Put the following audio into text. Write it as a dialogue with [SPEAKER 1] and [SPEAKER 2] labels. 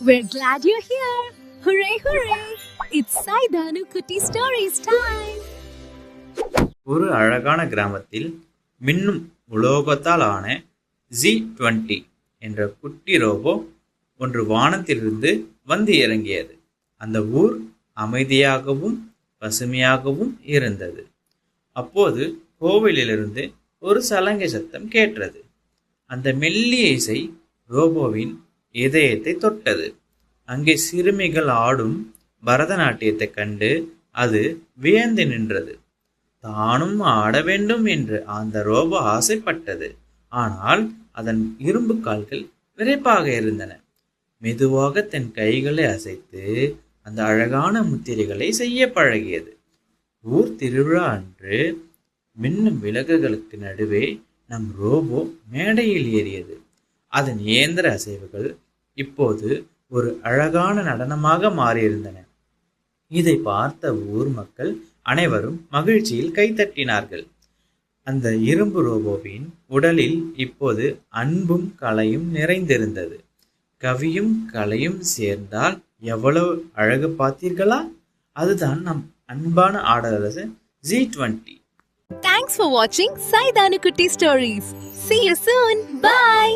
[SPEAKER 1] We're glad you're here. Hooray, hooray! It's Saidanu Kutti Stories time.
[SPEAKER 2] ஒரு அழகான கிராமத்தில் மின்னும் உலோகத்தால் ஆன Z20 என்ற குட்டி ரோபோ ஒன்று வானத்திலிருந்து வந்து இறங்கியது. அந்த ஊர் அமைதியாகவும் பசுமையாகவும் இருந்தது. அப்போது கோவிலிலிருந்து ஒரு சலங்கை சத்தம் கேட்டது. அந்த மெல்லிய இசை ரோபோவின் இதயத்தை தொட்டது. அங்கே சிறுமிகள் ஆடும் பரதநாட்டியத்தை கண்டு அது வியந்து நின்றது. தானும் ஆட வேண்டும் என்று அந்த ரோபோ ஆசைப்பட்டது. ஆனால் அதன் இரும்பு கால்கள் விரைப்பாக இருந்தன. மெதுவாக தன் கைகளை அசைத்து அந்த அழகான முத்திரைகளை செய்ய பழகியது. ஊர் திருவிழா அன்று மின்னும் விளக்குகளுக்கு நடுவே நம் ரோபோ மேடையில் ஏறியது. அதன் இயந்திர அசைவுகள் இப்போது ஒரு அழகான நடனமாக மாறியிருந்தன. இதை பார்த்த ஊர் மக்கள் அனைவரும் மகிழ்ச்சியில் கைத்தட்டினார்கள். அந்த இரும்பு ரோபோவின் உடலில் இப்போது அன்பும் கலையும் நிறைந்திருந்தது. கவியும் கலையும் சேர்ந்தால் எவ்வளவு அழகு பார்த்தீர்களா? அதுதான் நம் அன்பான Adalarasan Z20.
[SPEAKER 1] Thanks for watching Saidanu Kutti Stories. See you soon. Bye.